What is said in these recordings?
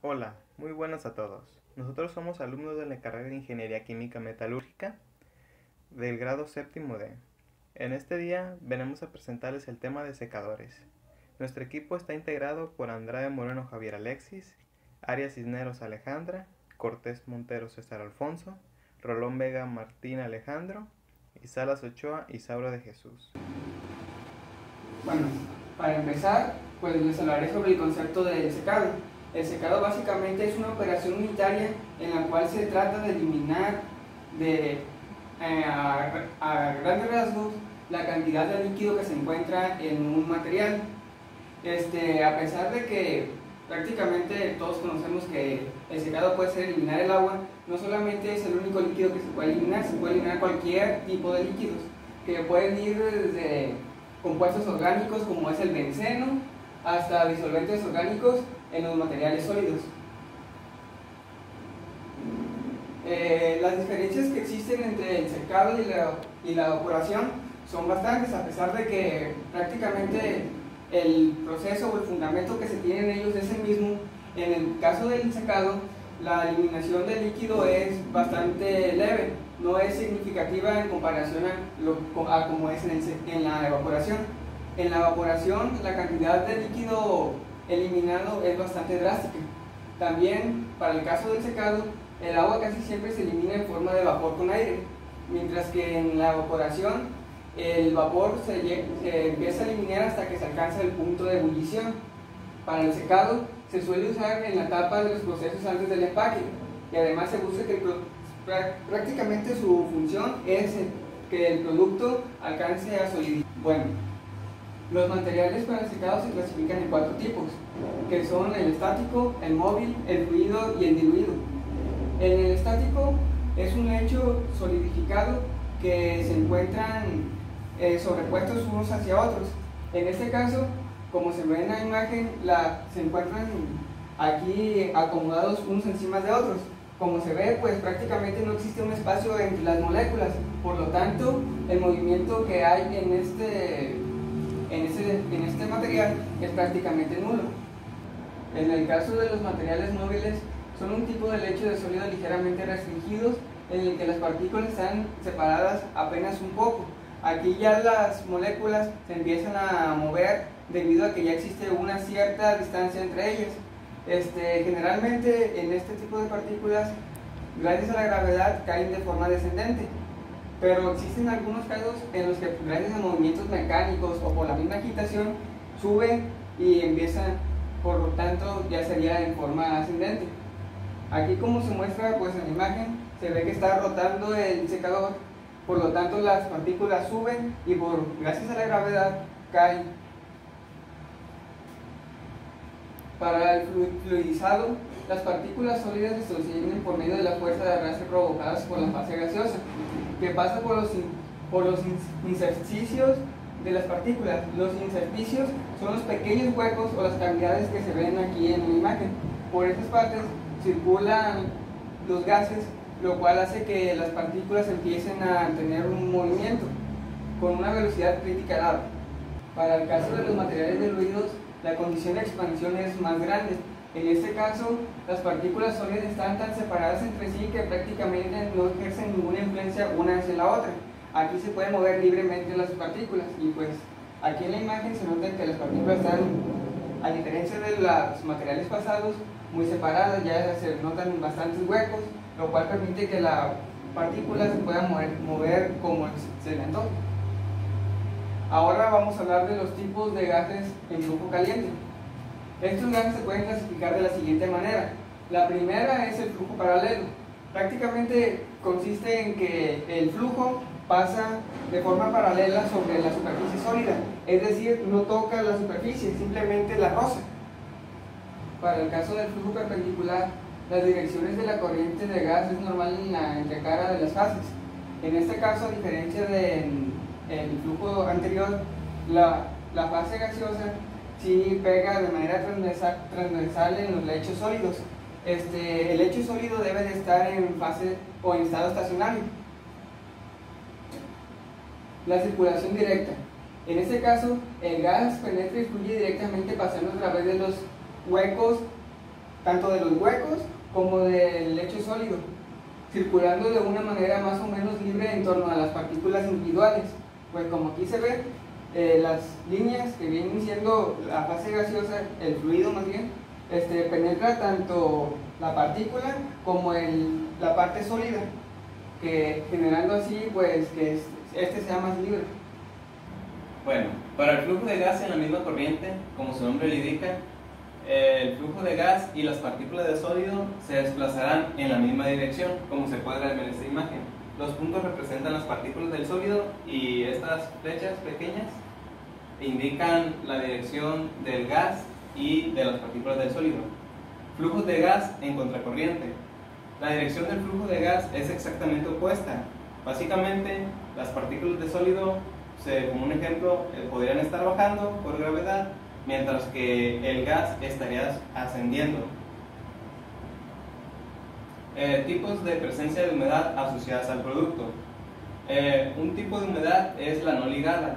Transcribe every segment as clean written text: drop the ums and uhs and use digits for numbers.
Hola, muy buenas a todos. Nosotros somos alumnos de la carrera de Ingeniería Química Metalúrgica del grado séptimo D. En este día venimos a presentarles el tema de secadores. Nuestro equipo está integrado por Andrade Moreno Javier Alexis, Arias Cisneros Alejandra, Cortés Montero César Alfonso, Rolón Vega Martín Alejandro y Salas Ochoa Isaura de Jesús. Bueno, para empezar, pues les hablaré sobre el concepto del secado. El secado básicamente es una operación unitaria en la cual se trata de eliminar a grandes rasgos la cantidad de líquido que se encuentra en un material. A pesar de que prácticamente todos conocemos que el secado puede ser eliminar el agua, no solamente es el único líquido que se puede eliminar cualquier tipo de líquidos, que pueden ir desde compuestos orgánicos como es el benceno hasta disolventes orgánicos en los materiales sólidos. Las diferencias que existen entre el secado y la evaporación son bastantes, a pesar de que prácticamente el proceso o el fundamento que se tiene en ellos es el mismo. En el caso del secado, la eliminación del líquido es bastante leve, no es significativa en comparación a como es en la evaporación. En la evaporación, la cantidad de líquido eliminado es bastante drástica. También, para el caso del secado, el agua casi siempre se elimina en forma de vapor con aire, mientras que en la evaporación el vapor se empieza a eliminar hasta que se alcanza el punto de ebullición. Para el secado se suele usar en la etapa de los procesos antes del empaque, y además se busca que prácticamente su función es que el producto alcance a solidez. Bueno, los materiales para el secado se clasifican en 4 tipos, que son el estático, el móvil, el fluido y el diluido. En el estático es un lecho solidificado que se encuentran sobrepuestos unos hacia otros. En este caso, como se ve en la imagen, se encuentran aquí acomodados unos encima de otros. Como se ve, pues prácticamente no existe un espacio entre las moléculas, por lo tanto, el movimiento que hay en este material es prácticamente nulo. En el caso de los materiales móviles, son un tipo de lecho de sólido ligeramente restringidos en el que las partículas están separadas apenas un poco. Aquí ya las moléculas se empiezan a mover debido a que ya existe una cierta distancia entre ellas. Generalmente en este tipo de partículas, gracias a la gravedad, caen de forma descendente, pero existen algunos casos en los que gracias a movimientos mecánicos o por la misma agitación suben y empiezan, por lo tanto ya sería en forma ascendente. Aquí, como se muestra pues en la imagen, se ve que está rotando el secador, por lo tanto las partículas suben y gracias a la gravedad caen. Para el fluidizado, las partículas sólidas se sostienen por medio de la fuerza de arrastre provocadas por la fase gaseosa, que pasa por los intersticios de las partículas. Los intersticios son los pequeños huecos o las cavidades que se ven aquí en la imagen. Por esas partes circulan los gases, lo cual hace que las partículas empiecen a tener un movimiento con una velocidad crítica dada. Para el caso de los materiales diluidos, la condición de expansión es más grande. En este caso, las partículas sólidas están tan separadas entre sí que prácticamente no ejercen ninguna influencia una hacia la otra. Aquí se pueden mover libremente las partículas y pues aquí en la imagen se nota que las partículas están, a diferencia de los materiales pasados, muy separadas, ya se notan bastantes huecos, lo cual permite que la partícula se pueda mover como se le antoje. Ahora vamos a hablar de los tipos de gases en flujo caliente. Estos gases se pueden clasificar de la siguiente manera. La primera es el flujo paralelo. Prácticamente consiste en que el flujo pasa de forma paralela sobre la superficie sólida, es decir, no toca la superficie, simplemente la roza. Para el caso del flujo perpendicular, las direcciones de la corriente de gas es normal en la entrecara de las fases. En este caso, a diferencia del flujo anterior, la fase gaseosa sí pega de manera transversal en los lechos sólidos. El lecho sólido debe de estar en fase o en estado estacionario. La circulación directa. En este caso, el gas penetra y fluye directamente pasando a través de los huecos tanto de los huecos como del lecho sólido, circulando de una manera más o menos libre en torno a las partículas individuales. Pues como aquí se ve, las líneas que vienen siendo la fase gaseosa, el fluido más bien, penetra tanto la partícula como la parte sólida, que generando así pues que este sea más libre. Bueno, para el flujo de gas en la misma corriente, como su nombre le indica, el flujo de gas y las partículas de sólido se desplazarán en la misma dirección, como se puede ver en esta imagen. Los puntos representan las partículas del sólido y estas flechas pequeñas indican la dirección del gas y de las partículas del sólido. Flujos de gas en contracorriente. La dirección del flujo de gas es exactamente opuesta. Básicamente, las partículas de sólido, como un ejemplo, podrían estar bajando por gravedad, mientras que el gas estaría ascendiendo. Tipos de presencia de humedad asociadas al producto. Un tipo de humedad es la no ligada,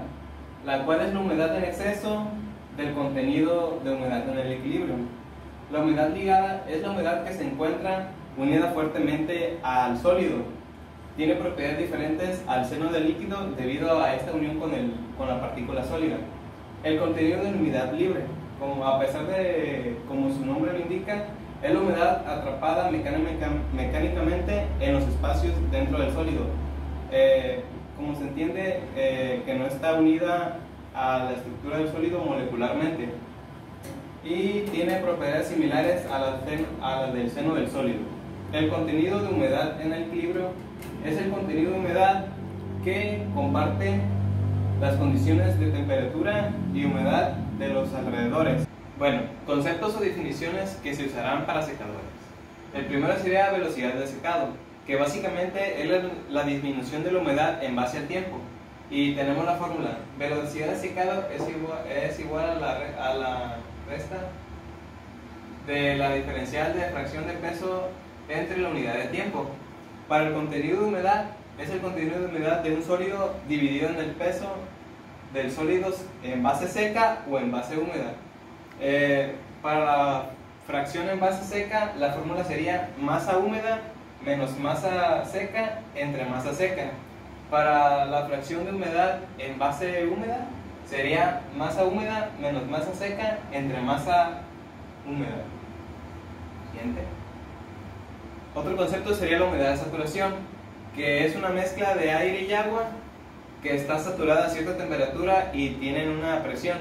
la cual es la humedad en exceso del contenido de humedad en el equilibrio. La humedad ligada es la humedad que se encuentra unida fuertemente al sólido. Tiene propiedades diferentes al seno del líquido debido a esta unión con la partícula sólida. El contenido de humedad libre, a pesar de, como su nombre lo indica, es la humedad atrapada mecánicamente en los espacios dentro del sólido. Como se entiende, que no está unida a la estructura del sólido molecularmente y tiene propiedades similares a las del seno del sólido. El contenido de humedad en el equilibrio es el contenido de humedad que comparte las condiciones de temperatura y humedad de los alrededores. Bueno, conceptos o definiciones que se usarán para secadores. El primero sería velocidad de secado, que básicamente es la disminución de la humedad en base al tiempo. Y tenemos la fórmula: velocidad de secado es igual a la resta de la diferencial de fracción de peso entre la unidad de tiempo. Para el contenido de humedad, es el contenido de humedad de un sólido dividido en el peso del sólido en base seca o en base húmeda. Para la fracción en base seca, la fórmula sería masa húmeda menos masa seca entre masa seca. Para la fracción de humedad en base húmeda, sería masa húmeda menos masa seca entre masa húmeda. Siguiente. Otro concepto sería la humedad de saturación, que es una mezcla de aire y agua que está saturada a cierta temperatura y tienen una presión.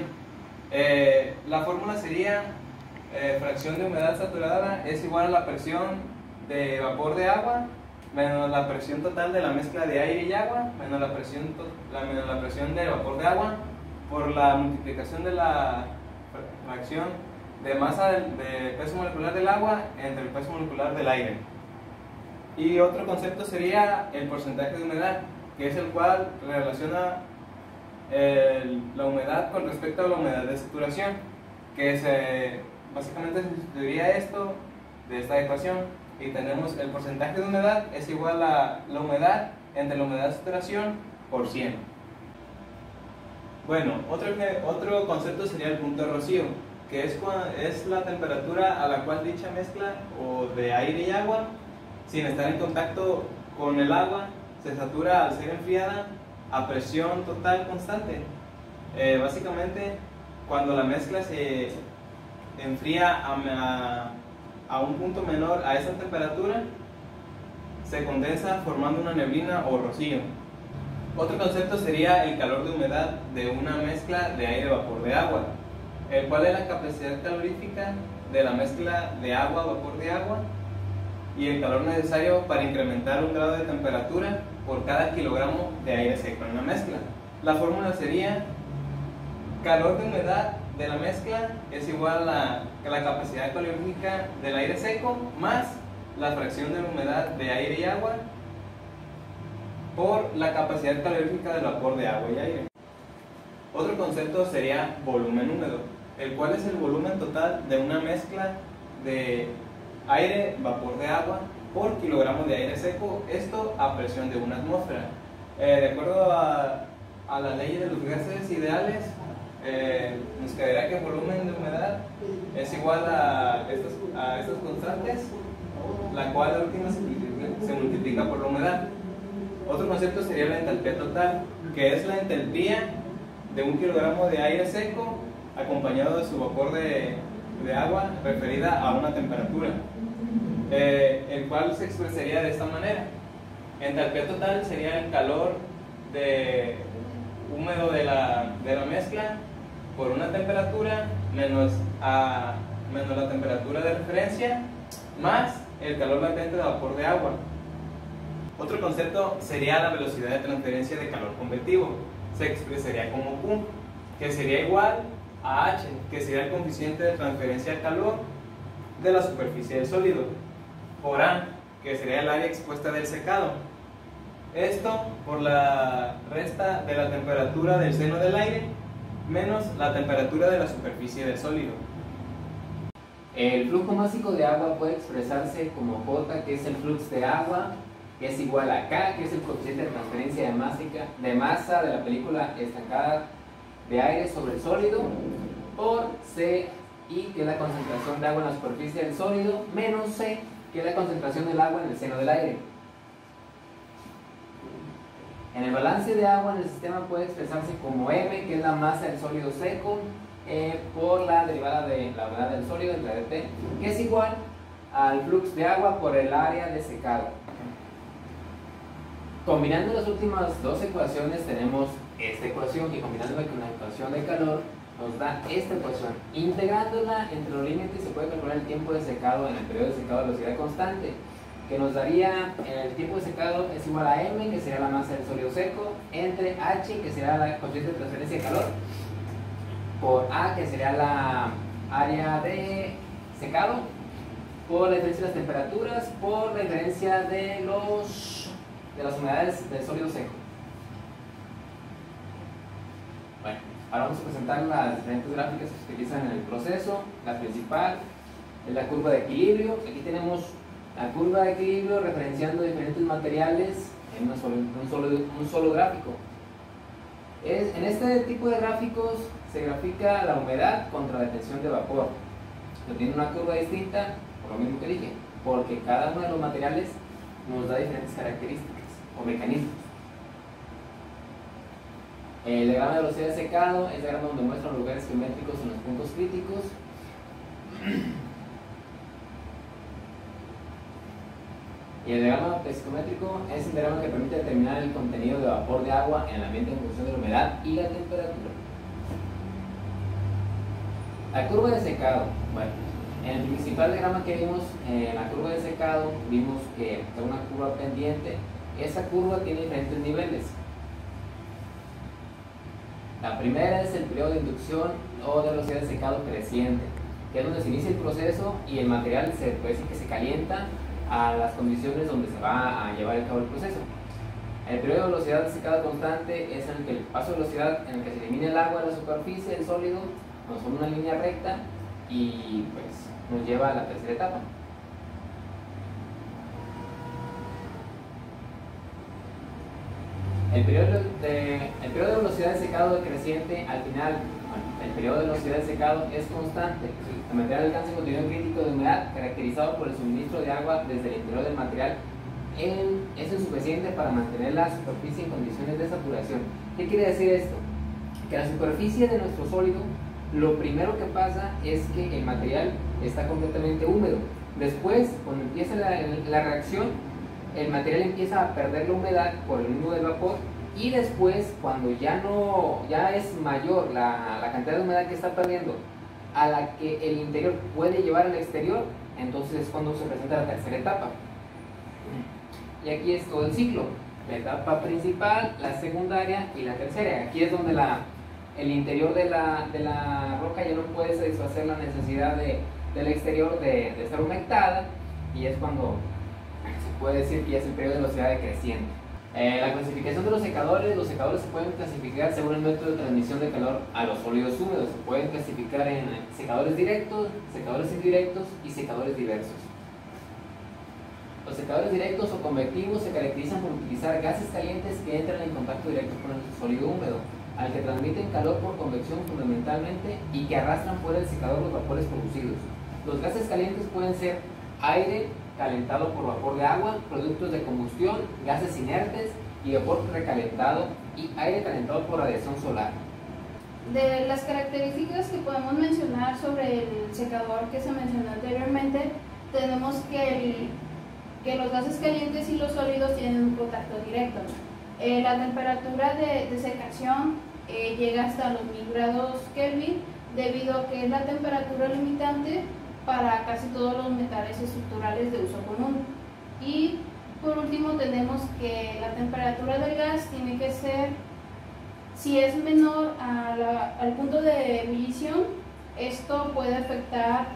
La fórmula sería fracción de humedad saturada es igual a la presión de vapor de agua menos la presión total de la mezcla de aire y agua menos la presión de vapor de agua por la multiplicación de la fracción de masa de peso molecular del agua entre el peso molecular del aire. Y otro concepto sería el porcentaje de humedad, que es el cual relaciona la humedad con respecto a la humedad de saturación, que básicamente se sustituiría esto de esta ecuación y tenemos el porcentaje de humedad es igual a la humedad entre la humedad de saturación por 100. Bueno, otro concepto sería el punto de rocío, que es la temperatura a la cual dicha mezcla o de aire y agua, sin estar en contacto con el agua, se satura al ser enfriada a presión total constante. Básicamente, cuando la mezcla se enfría a un punto menor a esa temperatura, se condensa formando una neblina o rocío. Otro concepto sería el calor de humedad de una mezcla de aire-vapor de agua, el cual es la capacidad calorífica de la mezcla de agua-vapor de agua y el calor necesario para incrementar un grado de temperatura por cada kilogramo de aire seco en la mezcla. La fórmula sería calor de humedad de la mezcla es igual a la capacidad calorífica del aire seco más la fracción de la humedad de aire y agua por la capacidad calorífica del vapor de agua y aire. Otro concepto sería volumen húmedo, el cual es el volumen total de una mezcla de aire, vapor de agua por kilogramo de aire seco, esto a presión de una atmósfera. De acuerdo a la ley de los gases ideales, nos quedaría que el volumen de humedad es igual a estas constantes, la cual la última se multiplica por la humedad. Otro concepto sería la entalpía total, que es la entalpía de 1 kilogramo de aire seco acompañado de su vapor de agua referida a una temperatura, el cual se expresaría de esta manera. Entalpía total sería el calor húmedo de la mezcla por una temperatura menos la temperatura de referencia más el calor latente de vapor de agua. Otro concepto sería la velocidad de transferencia de calor convectivo. Se expresaría como Q, que sería igual a H, que sería el coeficiente de transferencia de calor de la superficie del sólido, por A, que sería el área expuesta del secado. Esto por la resta de la temperatura del seno del aire menos la temperatura de la superficie del sólido. El flujo másico de agua puede expresarse como J, que es el flux de agua, que es igual a K, que es el coeficiente de transferencia de masa de la película estancada de aire sobre el sólido, por C, I, que es la concentración de agua en la superficie del sólido, menos C, que es la concentración del agua en el seno del aire. En el balance de agua en el sistema puede expresarse como M, que es la masa del sólido seco, por la derivada de la humedad del sólido, entre dt, que es igual al flux de agua por el área de secado. Combinando las últimas dos ecuaciones tenemos esta ecuación, y combinándola con la ecuación de calor nos da esta ecuación. Integrándola entre los límites se puede calcular el tiempo de secado en el periodo de secado a velocidad constante, que nos daría el tiempo de secado es igual a M, que sería la masa del sólido seco, entre H, que sería la coeficiente de transferencia de calor, por A, que sería la área de secado, por la diferencia de las temperaturas, por la diferencia de las humedades del sólido seco. Bueno, ahora vamos a presentar las diferentes gráficas que se utilizan en el proceso. La principal es la curva de equilibrio. Aquí tenemos la curva de equilibrio referenciando diferentes materiales en un solo gráfico. En este tipo de gráficos se grafica la humedad contra la tensión de vapor. Pero tiene una curva distinta, por lo mismo que dije, porque cada uno de los materiales nos da diferentes características o mecanismos. El diagrama de velocidad de secado es el diagrama donde muestra los lugares geométricos en los puntos críticos. Y el diagrama psicométrico es el diagrama que permite determinar el contenido de vapor de agua en el ambiente en función de la humedad y la temperatura. La curva de secado. Bueno, en el principal diagrama que vimos, en la curva de secado, vimos que es una curva pendiente. Esa curva tiene diferentes niveles. La primera es el periodo de inducción o de velocidad de secado creciente, que es donde se inicia el proceso y el material se puede decir que se calienta a las condiciones donde se va a llevar a cabo el proceso. El periodo de velocidad de secado constante es en el que el paso de velocidad en el que se elimina el agua de la superficie del sólido nos forma una línea recta y pues nos lleva a la tercera etapa. El periodo de velocidad de secado decreciente, al final, el periodo de velocidad de secado es constante. El material alcanza un contenido crítico de humedad caracterizado por el suministro de agua desde el interior del material. Es insuficiente para mantener la superficie en condiciones de saturación. ¿Qué quiere decir esto? Que la superficie de nuestro sólido, lo primero que pasa es que el material está completamente húmedo. Después, cuando empieza la reacción, el material empieza a perder la humedad por el humo del vapor, y después, cuando ya es mayor la cantidad de humedad que está perdiendo a la que el interior puede llevar al exterior, entonces es cuando se presenta la tercera etapa. Y aquí es todo el ciclo: la etapa principal, la secundaria y la tercera. Aquí es donde el interior de la roca ya no puede satisfacer la necesidad del exterior de estar humectada, y es cuando se puede decir que ya es el periodo de velocidad decreciente. La clasificación de los secadores se pueden clasificar según el método de transmisión de calor a los sólidos húmedos. Se pueden clasificar en secadores directos, secadores indirectos y secadores diversos. Los secadores directos o convectivos se caracterizan por utilizar gases calientes que entran en contacto directo con el sólido húmedo, al que transmiten calor por convección fundamentalmente y que arrastran fuera del secador los vapores producidos. Los gases calientes pueden ser aire calentado por vapor de agua, productos de combustión, gases inertes y vapor recalentado y aire calentado por radiación solar. De las características que podemos mencionar sobre el secador que se mencionó anteriormente, tenemos que los gases calientes y los sólidos tienen un contacto directo. La temperatura de secación llega hasta los 1000 grados Kelvin, debido a que es la temperatura limitante para casi todos los metales estructurales de uso común. Y por último tenemos que la temperatura del gas tiene que ser, si es menor al punto de ebullición, esto puede afectar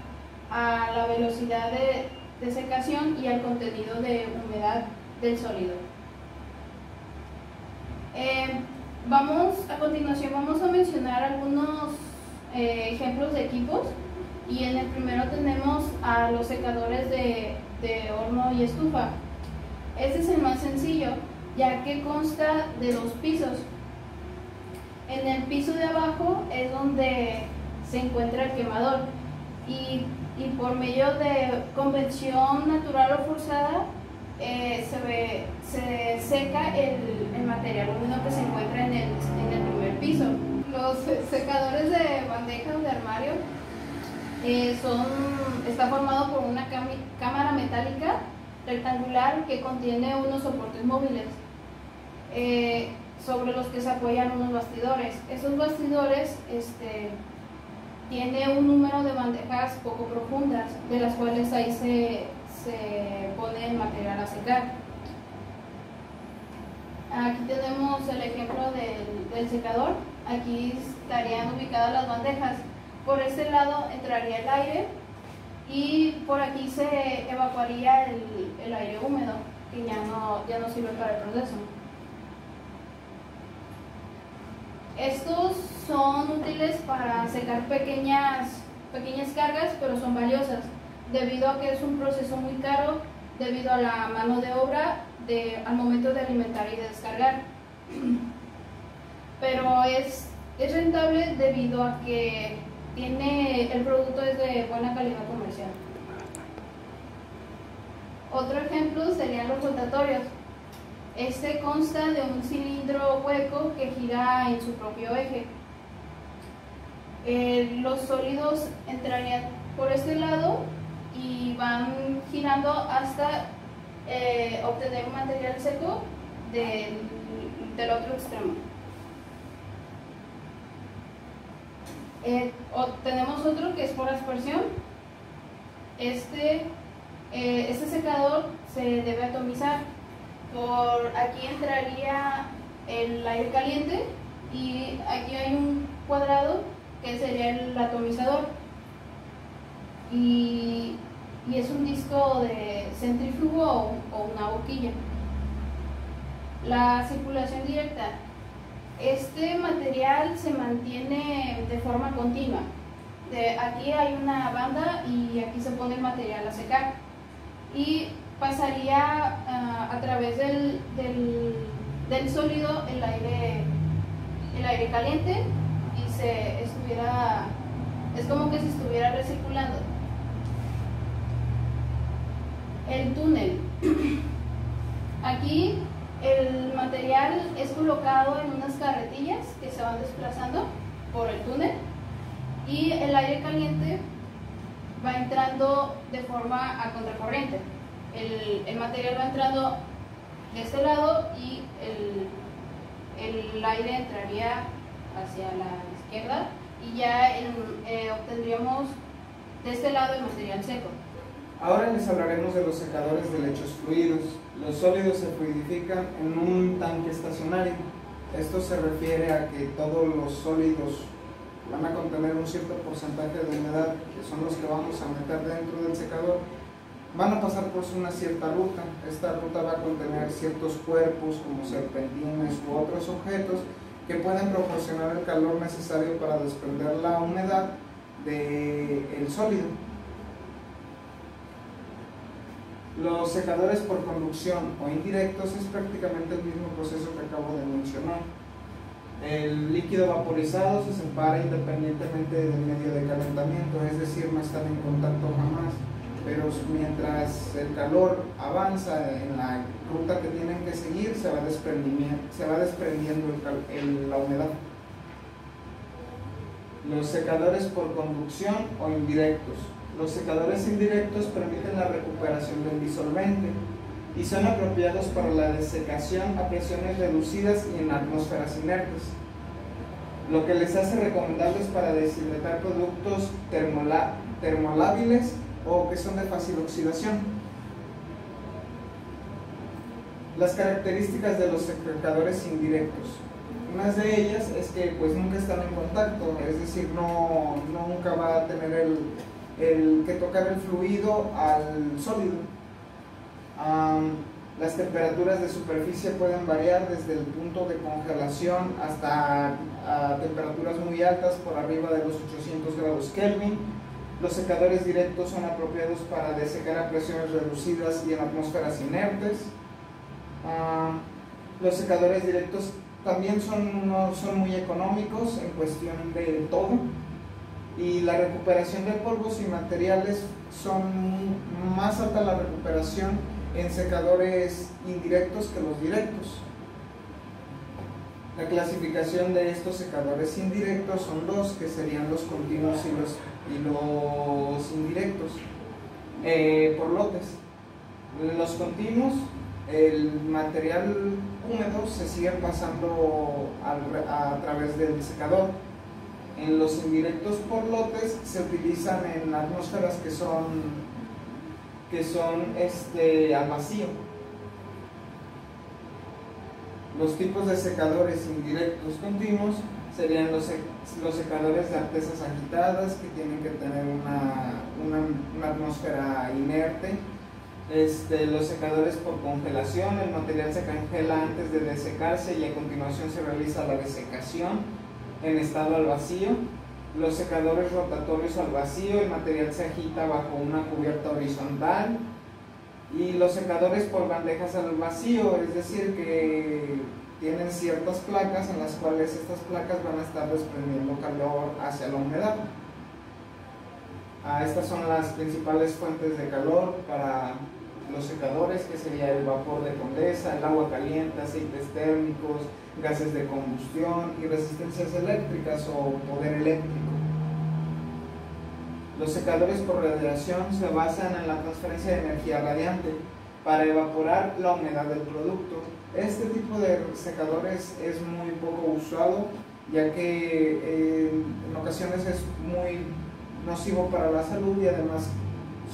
a la velocidad de secación y al contenido de humedad del sólido. A continuación vamos a mencionar algunos ejemplos de equipos, y en el primero tenemos a los secadores de horno y estufa. Este es el más sencillo, ya que consta de 2 pisos. En el piso de abajo es donde se encuentra el quemador, y por medio de convección natural o forzada se seca el material húmedo que se encuentra en el primer piso. Los secadores de bandeja o de armario está formado por una cámara metálica rectangular que contiene unos soportes móviles sobre los que se apoyan unos bastidores. Esos bastidores tiene un número de bandejas poco profundas, de las cuales ahí se pone el material a secar. Aquí tenemos el ejemplo del secador. Aquí estarían ubicadas las bandejas. Por este lado entraría el aire y por aquí se evacuaría el aire húmedo, que ya no sirve para el proceso. Estos son útiles para secar pequeñas cargas, pero son valiosas, debido a que es un proceso muy caro, debido a la mano de obra al momento de alimentar y de descargar. Pero es rentable debido a que el producto es de buena calidad comercial. Otro ejemplo serían los rotatorios. Este consta de un cilindro hueco que gira en su propio eje. Los sólidos entrarían por este lado y van girando hasta obtener un material seco del otro extremo. Tenemos otro que es por aspersión. Este secador se debe atomizar. Por aquí entraría el aire caliente y aquí hay un cuadrado que sería el atomizador, y es un disco de centrífugo o una boquilla. La circulación directa. Este material se mantiene de forma continua. Aquí hay una banda y aquí se pone el material a secar, y pasaría a través del sólido el aire caliente, y es como que se estuviera recirculando. El túnel. Aquí el material es colocado en unas carretillas que se van desplazando por el túnel, y el aire caliente va entrando de forma a contracorriente. El material va entrando de este lado y el aire entraría hacia la izquierda, y ya obtendríamos de este lado el material seco. Ahora les hablaremos de los secadores de lechos fluidos. Los sólidos se fluidifican en un tanque estacionario. Esto se refiere a que todos los sólidos van a contener un cierto porcentaje de humedad, que son los que vamos a meter dentro del secador. Van a pasar por una cierta ruta. Esta ruta va a contener ciertos cuerpos como serpentines u otros objetos que pueden proporcionar el calor necesario para desprender la humedad del sólido. Los secadores por conducción o indirectos es prácticamente el mismo proceso que acabo de mencionar. El líquido vaporizado se separa independientemente del medio de calentamiento, es decir, no están en contacto jamás. pero mientras el calor avanza en la ruta que tienen que seguir, se va desprendiendo la humedad. Los secadores por conducción o indirectos. Los secadores indirectos permiten la recuperación del disolvente y son apropiados para la desecación a presiones reducidas y en atmósferas inertes, lo que les hace recomendables para deshidratar productos termolábiles o que son de fácil oxidación. Las características de los secadores indirectos. Una de ellas es que pues nunca están en contacto, es decir, nunca va a tener el que tocar el fluido al sólido. Las temperaturas de superficie pueden variar desde el punto de congelación hasta a temperaturas muy altas por arriba de los 800 grados Kelvin. Los secadores directos son apropiados para desecar a presiones reducidas y en atmósferas inertes. Los secadores directos también son muy económicos en cuestión de todo, y la recuperación de polvos y materiales son más alta la recuperación en secadores indirectos que los directos. La clasificación de estos secadores indirectos son dos, que serían los continuos y los indirectos, por lotes. Los continuos, el material húmedo se sigue pasando a través del secador. En los indirectos por lotes se utilizan en atmósferas que son al vacío. Los tipos de secadores indirectos continuos serían los secadores de artesas agitadas, que tienen que tener una atmósfera inerte. Los secadores por congelación, el material se congela antes de desecarse y a continuación se realiza la desecación en estado al vacío. Los secadores rotatorios al vacío, el material se agita bajo una cubierta horizontal. Y los secadores por bandejas al vacío, es decir, que tienen ciertas placas en las cuales estas placas van a estar desprendiendo calor hacia la humedad. Estas son las principales fuentes de calor para los secadores, que sería el vapor de condensa, el agua caliente, aceites térmicos, gases de combustión y resistencias eléctricas o poder eléctrico. Los secadores por radiación se basan en la transferencia de energía radiante para evaporar la humedad del producto. Este tipo de secadores es muy poco usado, ya que en ocasiones es muy nocivo para la salud y además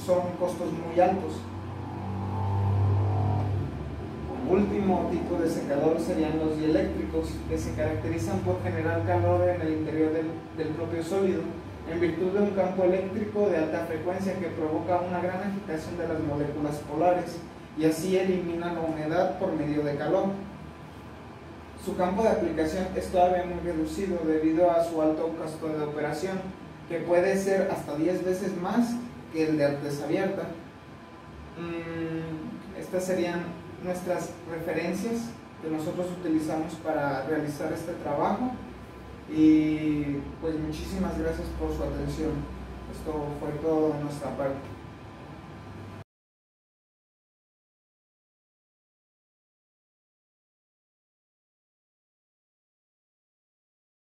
son costos muy altos. Último tipo de secador serían los dieléctricos, que se caracterizan por generar calor en el interior del propio sólido, en virtud de un campo eléctrico de alta frecuencia que provoca una gran agitación de las moléculas polares y así elimina la humedad por medio de calor. Su campo de aplicación es todavía muy reducido debido a su alto costo de operación, que puede ser hasta 10 veces más que el de artesa abierta. Estas serían nuestras referencias que nosotros utilizamos para realizar este trabajo, y pues muchísimas gracias por su atención. Esto fue todo de nuestra parte.